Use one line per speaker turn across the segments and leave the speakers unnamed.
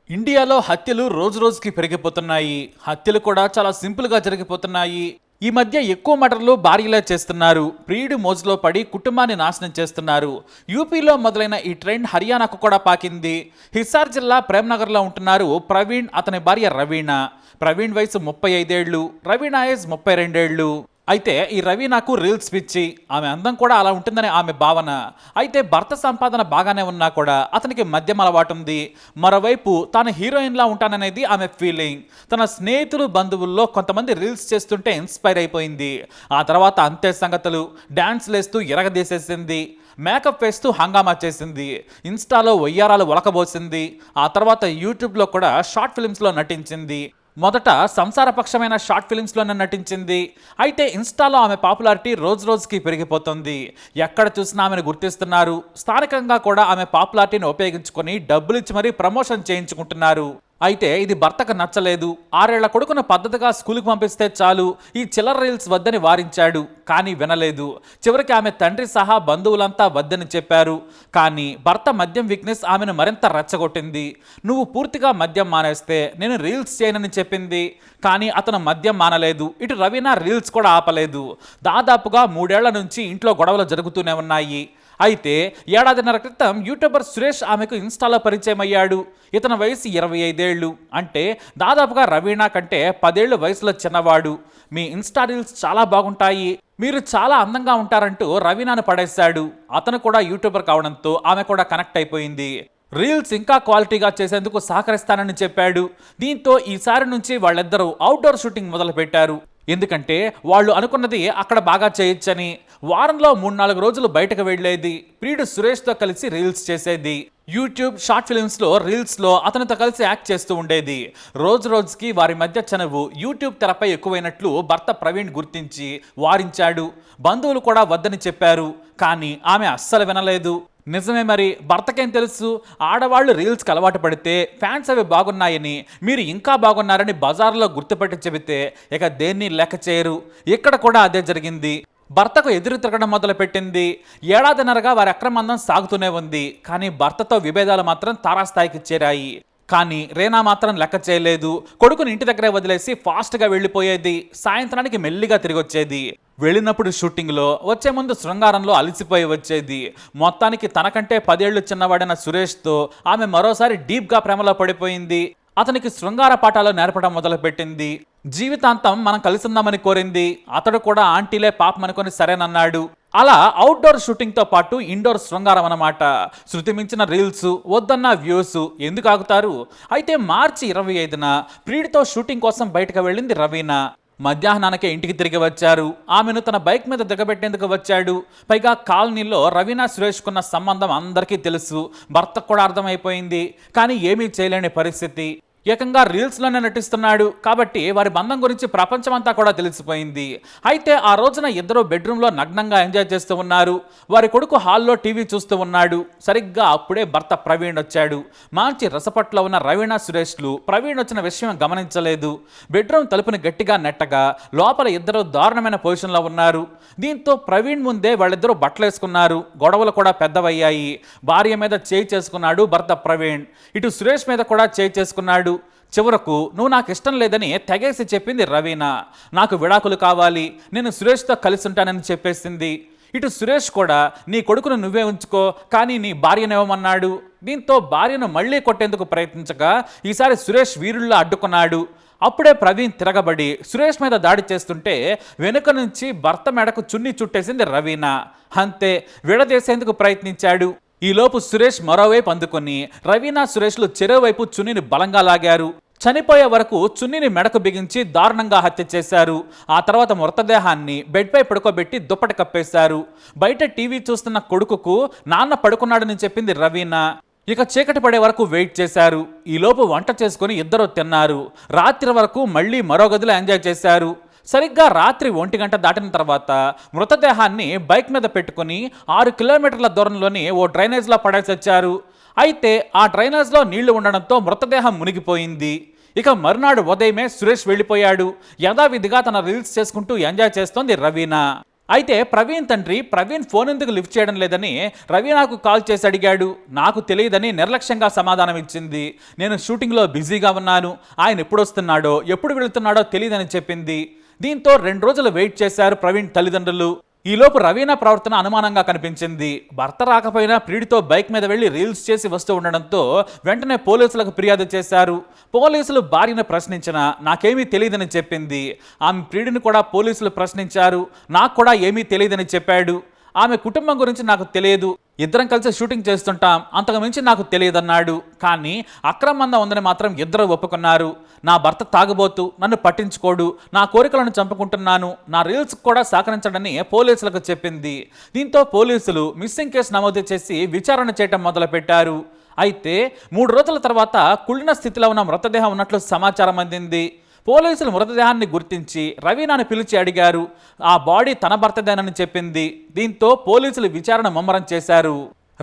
ఇండియాలో హత్యలు రోజురోజుకి పెరిగిపోతున్నాయి. హత్యలు కూడా చాలా సింపుల్‌గా జరిగిపోతున్నాయి. ఈ మధ్య ఎక్కువ మర్డర్‌లు భార్యలే చేస్తున్నారు. ప్రియుడి మోజులో పడి కుటుంబాన్ని నాశనం చేస్తున్నారు. యూపీలో మొదలైన ఈ ట్రెండ్ హర్యానాకు కూడా పాకింది. హిసార్ జిల్లా ప్రేమ్‌నగర్‌లో ఉంటున్నారు ప్రవీణ్, అతని భార్య రవీణ. ప్రవీణ్ వయసు 35 ఏళ్లు, రవీణ ఏజ్ 32 ఏళ్లు. అయితే ఈ రవీణకు రీల్స్ పిచ్చి. ఆమె అందం కూడా అలా ఉంటుందని ఆమె భావన. అయితే భర్త సంపాదన బాగానే ఉన్నా కూడా అతనికి మద్యం అలవాటుంది. మరోవైపు తాను హీరోయిన్లా ఉంటాననేది ఆమె ఫీలింగ్. తన స్నేహితులు బంధువుల్లో కొంతమంది రీల్స్ చేస్తుంటే ఇన్స్పైర్ అయిపోయింది. ఆ తర్వాత అంతే సంగతులు. డాన్స్లు వేస్తూ ఎరగదీసేసింది. మేకప్ వేస్తూ హంగామా చేసింది. ఇన్స్టాలో వయ్యారాలు ఒలకబోసింది. ఆ తర్వాత యూట్యూబ్లో కూడా షార్ట్ ఫిల్మ్స్లో నటించింది. మొదట సంసారపక్షమైన షార్ట్ ఫిల్మ్స్లోనే నటించింది. అయితే ఇన్స్టాలో ఆమె పాపులారిటీ రోజు రోజుకి పెరిగిపోతుంది. ఎక్కడ చూసినా ఆమెను గుర్తిస్తున్నారు. స్థానికంగా కూడా ఆమె పాపులారిటీని ఉపయోగించుకొని డబ్బులు ఇచ్చి మరీ ప్రమోషన్ చేయించుకుంటున్నారు. అయితే ఇది భర్తకు నచ్చలేదు. 6 ఏళ్ల కొడుకును పద్ధతిగా స్కూల్కి పంపిస్తే చాలు, ఈ చిల్లర రీల్స్ వద్దని వారించాడు. కానీ వినలేదు. చివరికి ఆమె తండ్రి సహా బంధువులంతా వద్దని చెప్పారు. కానీ భర్త మద్యం వీక్నెస్ ఆమెను మరింత రెచ్చగొట్టింది. నువ్వు పూర్తిగా మద్యం మానేస్తే నేను రీల్స్ చేయనని చెప్పింది. కానీ అతను మద్యం మానలేదు. ఇటు రవీణ రీల్స్ కూడా ఆపలేదు. దాదాపుగా 3 ఏళ్ల నుంచి ఇంట్లో గొడవలు జరుగుతూనే ఉన్నాయి. అయితే ఏడాదిన్నర క్రితం యూట్యూబర్ సురేష్ ఆమెకు ఇన్స్టాలో పరిచయం అయ్యాడు. ఇతని వయసు 25 ఏళ్ళు, అంటే దాదాపుగా రవీణ కంటే 10 ఏళ్ళు వయసులో చిన్నవాడు. మీ ఇన్స్టా రీల్స్ చాలా బాగుంటాయి, మీరు చాలా అందంగా ఉంటారంటూ రవీణను పడేశాడు. అతను కూడా యూట్యూబర్ కావడంతో ఆమె కూడా కనెక్ట్ అయిపోయింది. రీల్స్ ఇంకా క్వాలిటీగా చేసేందుకు సహకరిస్తానని చెప్పాడు. దీంతో ఈసారి నుంచి వాళ్ళిద్దరూ అవుట్డోర్ షూటింగ్ మొదలు పెట్టారు. ఎందుకంటే వాళ్ళు అనుకున్నది అక్కడ బాగా చేయొచ్చని. వారంలో 3-4 రోజులు బయటకు వెళ్లేది. ప్రియుడు సురేష్తో కలిసి రీల్స్ చేసేది. యూట్యూబ్ షార్ట్ ఫిల్మ్స్లో రీల్స్లో అతనితో కలిసి యాక్ట్ చేస్తూ ఉండేది. రోజు రోజుకి వారి మధ్య చనువు యూట్యూబ్ తెరపై ఎక్కువైనట్లు భర్త ప్రవీణ్ గుర్తించి వారించాడు. బంధువులు కూడా వద్దని చెప్పారు. కానీ ఆమె అస్సలు వినలేదు. నిజమే, మరి భర్తకేం తెలుసు? ఆడవాళ్లు రీల్స్కి అలవాటు పడితే ఫ్యాన్స్ అవి బాగున్నాయని, మీరు ఇంకా బాగున్నారని బజార్లో గుర్తుపెట్టి చెబితే ఇక దేన్ని లెక్క చేయరు. ఇక్కడ కూడా అదే జరిగింది. భర్తకు ఎదురు తిరగడం మొదలుపెట్టింది. ఏడాదిన్నరగా వారి అక్రమందం సాగుతూనే ఉంది. కానీ భర్తతో విభేదాలు మాత్రం తారాస్థాయికి చేరాయి. కానీ రేనా మాత్రం లెక్క చేయలేదు. కొడుకుని ఇంటి దగ్గరే వదిలేసి ఫాస్ట్గా వెళ్ళిపోయేది. సాయంత్రానికి మెల్లిగా తిరిగి వచ్చేది. వెళ్ళినప్పుడు షూటింగ్లో, వచ్చే ముందు శృంగారంలో అలసిపోయి వచ్చేది. మొత్తానికి తనకంటే 10 ఏళ్లు చిన్నవాడైన సురేష్తో ఆమె మరోసారి డీప్గా ప్రేమలో పడిపోయింది. అతనికి శృంగార పాఠాలు నేర్పడం మొదలుపెట్టింది. జీవితాంతం మనం కలిసిందామని కోరింది. అతడు కూడా ఆంటీలే పాపం అనుకొని సరేనన్నాడు. అలా అవుట్డోర్ షూటింగ్తో పాటు ఇండోర్ శృంగారం అన్నమాట. శృతి మించిన రీల్స్, వద్దన్న వ్యూస్ ఎందుకు ఆగుతారు? అయితే మార్చి 25న ప్రియుడితో షూటింగ్ కోసం బయటకు వెళ్ళింది రవీణ. మధ్యాహ్నానికే ఇంటికి తిరిగి వచ్చారు. ఆమెను తన బైక్ మీద దిగబెట్టేందుకు వచ్చాడు. పైగా కాలనీలో రవీణ సురేష్కున్న సంబంధం అందరికీ తెలుసు. భర్తకు కూడా అర్థమైపోయింది. కానీ ఏమీ చేయలేని పరిస్థితి. ఏకంగా రీల్స్లోనే నటిస్తున్నాడు కాబట్టి వారి బంధం గురించి ప్రపంచమంతా కూడా తెలిసిపోయింది. అయితే ఆ రోజున ఇద్దరు బెడ్రూమ్లో నగ్నంగా ఎంజాయ్ చేస్తూ ఉన్నారు. వారి కొడుకు హాల్లో టీవీ చూస్తూ ఉన్నాడు. సరిగ్గా అప్పుడే భర్త ప్రవీణ్ వచ్చాడు. మంచి రసపట్లో ఉన్న రవీణ సురేష్లు ప్రవీణ్ వచ్చిన విషయం గమనించలేదు. బెడ్రూమ్ తలుపుని గట్టిగా నెట్టగా లోపల ఇద్దరు దారుణమైన పొజిషన్లో ఉన్నారు. దీంతో ప్రవీణ్ ముందే వాళ్ళిద్దరూ బట్టలేసుకున్నారు. గొడవలు కూడా పెద్దవయ్యాయి. భార్య మీద చేయి చేసుకున్నాడు భర్త ప్రవీణ్. ఇటు సురేష్ మీద కూడా చేయి చేసుకున్నాడు. చివరకు నువ్వు నాకు ఇష్టం లేదని తెగేసి చెప్పింది రవీణ. నాకు విడాకులు కావాలి, నేను సురేష్తో కలిసి ఉంటానని చెప్పేసింది. ఇటు సురేష్ కూడా నీ కొడుకును నువ్వే ఉంచుకో, కానీ నీ భార్యనివ్వమన్నాడు. దీంతో భార్యను మళ్లీ కొట్టేందుకు ప్రయత్నించగా ఈసారి సురేష్ వీరుల్లా అడ్డుకున్నాడు. అప్పుడే ప్రవీణ్ తిరగబడి సురేష్ మీద దాడి చేస్తుంటే వెనుక నుంచి భర్త మెడకు చున్నీ చుట్టేసింది రవీణ. అంతే, విడదీసేందుకు ప్రయత్నించాడు. ఈలోపు సురేష్ మరోవైపు అందుకొని రవీణ సురేష్లు చెరోవైపు చున్నీని బలంగా లాగారు. చనిపోయే వరకు చున్నీని మెడకు బిగించి దారుణంగా హత్య చేశారు. ఆ తర్వాత మృతదేహాన్ని బెడ్పై పడుకోబెట్టి దుప్పటి కప్పేశారు. బయట టీవీ చూస్తున్న కొడుకుకు నాన్న పడుకున్నాడని చెప్పింది రవీణ. ఇక చీకటి పడే వరకు వెయిట్ చేశారు. ఈలోపు వంట చేసుకుని ఇద్దరు తిన్నారు. రాత్రి వరకు మళ్ళీ మరో గదిలో ఎంజాయ్ చేశారు. సరిగ్గా రాత్రి 1 గంట దాటిన తర్వాత మృతదేహాన్ని బైక్ మీద పెట్టుకుని 6 కిలోమీటర్ల దూరంలోని ఓ డ్రైనేజ్లో పడేసొచ్చారు. అయితే ఆ డ్రైనేజ్లో నీళ్లు ఉండడంతో మృతదేహం మునిగిపోయింది. ఇక మరునాడు ఉదయమే సురేష్ వెళ్ళిపోయాడు. యథావిధిగా తన రీల్స్ చేసుకుంటూ ఎంజాయ్ చేస్తోంది రవీణ. అయితే ప్రవీణ్ తండ్రి ప్రవీణ్ ఫోన్ ఎందుకు లిఫ్ట్ చేయడం లేదని రవీనాకు కాల్ చేసి అడిగాడు. నాకు తెలియదని నిర్లక్ష్యంగా సమాధానం ఇచ్చింది. నేను షూటింగ్లో బిజీగా ఉన్నాను, ఆయన ఎప్పుడు వస్తున్నాడో ఎప్పుడు వెళుతున్నాడో తెలియదని చెప్పింది. దీంతో 2 రోజులు వెయిట్ చేశారు ప్రవీణ్ తల్లిదండ్రులు. ఈలోపు రవీనా ప్రవర్తన అనుమానంగా కనిపించింది. భర్త రాకపోయినా ప్రియుడితో బైక్ మీద వెళ్లి రీల్స్ చేసి వస్తూ ఉండడంతో వెంటనే పోలీసులకు ఫిర్యాదు చేశారు. పోలీసులు భార్యను ప్రశ్నించినా నాకేమీ తెలియదని చెప్పింది. ఆమె ప్రియుడిని కూడా పోలీసులు ప్రశ్నించారు. నాకు కూడా ఏమీ తెలియదని చెప్పాడు. ఆమె కుటుంబం గురించి నాకు తెలియదు, ఇద్దరం కలిసి షూటింగ్ చేస్తుంటాం, అంతకు మించి నాకు తెలియదన్నాడు. కానీ అక్రమంగా ఉందని మాత్రం ఇద్దరు ఒప్పుకున్నారు. నా భర్త తాగుబోతు, నన్ను పట్టించుకోడు, నా కోరికలను చంపుకుంటున్నాను, నా రీల్స్ కూడా సహకరించడని పోలీసులకు చెప్పింది. దీంతో పోలీసులు మిస్సింగ్ కేసు నమోదు చేసి విచారణ చేయటం మొదలుపెట్టారు. అయితే 3 రోజుల తర్వాత కుళ్ళిన స్థితిలో ఉన్న మృతదేహం ఉన్నట్లు సమాచారం అందింది. పోలీసులు మృతదేహాన్ని గుర్తించి రవీనాను పిలిచి అడిగారు. ఆ బాడీ తన భర్తదేనని చెప్పింది. దీంతో పోలీసులు విచారణ ముమ్మరం చేశారు.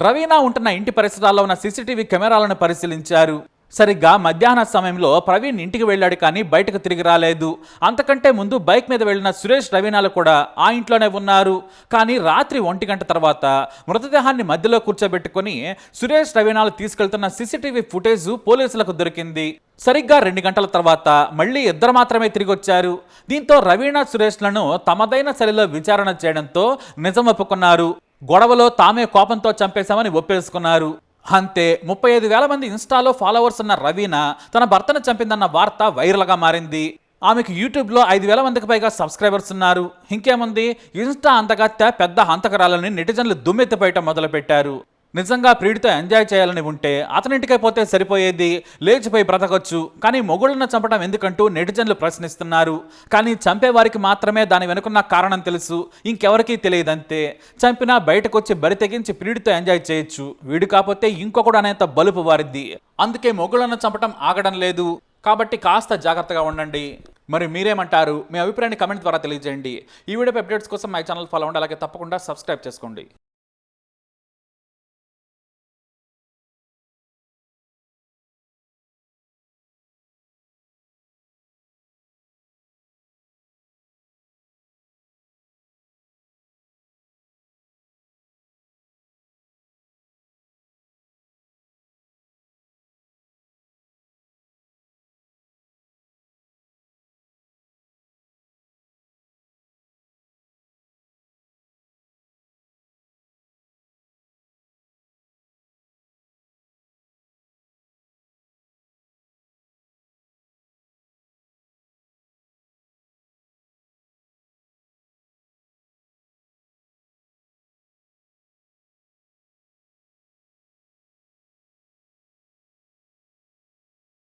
రవీనా ఉంటున్న ఇంటి పరిసరాల్లో ఉన్న సీసీటీవీ కెమెరాలను పరిశీలించారు. సరిగ్గా మధ్యాహ్న సమయంలో ప్రవీణ్ ఇంటికి వెళ్ళాడు, కానీ బయటకు తిరిగి రాలేదు. అంతకంటే ముందు బైక్ మీద వెళ్ళిన సురేష్, రవీనాలు కూడా ఆ ఇంట్లోనే ఉన్నారు. కానీ రాత్రి 1 గంట తర్వాత మృతదేహాన్ని మధ్యలో కూర్చోబెట్టుకుని సురేష్, రవీనాలు తీసుకెళ్తున్న సీసీటీవీ ఫుటేజ్ పోలీసులకు దొరికింది. సరిగ్గా 2 గంటల తర్వాత మళ్ళీ ఇద్దరు మాత్రమే తిరిగి వచ్చారు. దీంతో రవీనా, సురేష్లను తమదైన శైలిలో విచారణ చేయడంతో నిజం ఒప్పుకున్నారు. గొడవలో తామే కోపంతో చంపేశామని ఒప్పేసుకున్నారు. అంతే, 35,000 మంది ఇన్స్టాలో ఫాలోవర్స్ ఉన్న రవీనా తన భర్తను చంపిందన్న వార్త వైరల్గా మారింది. ఆమెకు యూట్యూబ్లో 5,000 మందికి పైగా సబ్స్క్రైబర్స్ ఉన్నారు. ఇంకేముంది, ఇన్స్టా అంతగా పెద్ద హంతకరాలని నెటిజన్లు దుమ్మెత్తిపోయటం మొదలుపెట్టారు. నిజంగా ప్రియుడితో ఎంజాయ్ చేయాలని ఉంటే అతనింటికై పోతే సరిపోయేది, లేచిపోయి బ్రతకొచ్చు. కానీ మొగుళ్ళను చంపడం ఎందుకంటూ నెటిజన్లు ప్రశ్నిస్తున్నారు. కానీ చంపేవారికి మాత్రమే దాని వెనుకున్న కారణం తెలుసు, ఇంకెవరికీ తెలియదంతే. చంపినా బయటకు వచ్చి బరి తెగించి ప్రియుడితో ఎంజాయ్ చేయొచ్చు, వీడు కాకపోతే ఇంకొకడు అనేంత బలుపు వారిద్ది. అందుకే మొగుళ్ళను చంపడం ఆగడం లేదు. కాబట్టి కాస్త జాగ్రత్తగా ఉండండి. మరి మీరేమంటారు? మీ అభిప్రాయాన్ని కమెంట్ ద్వారా తెలియజేయండి. ఈ వీడియో అప్డేట్స్ కోసం మై ఛానల్ ఫాలో అవ్వండి, అలాగే తప్పకుండా సబ్స్క్రైబ్ చేసుకోండి.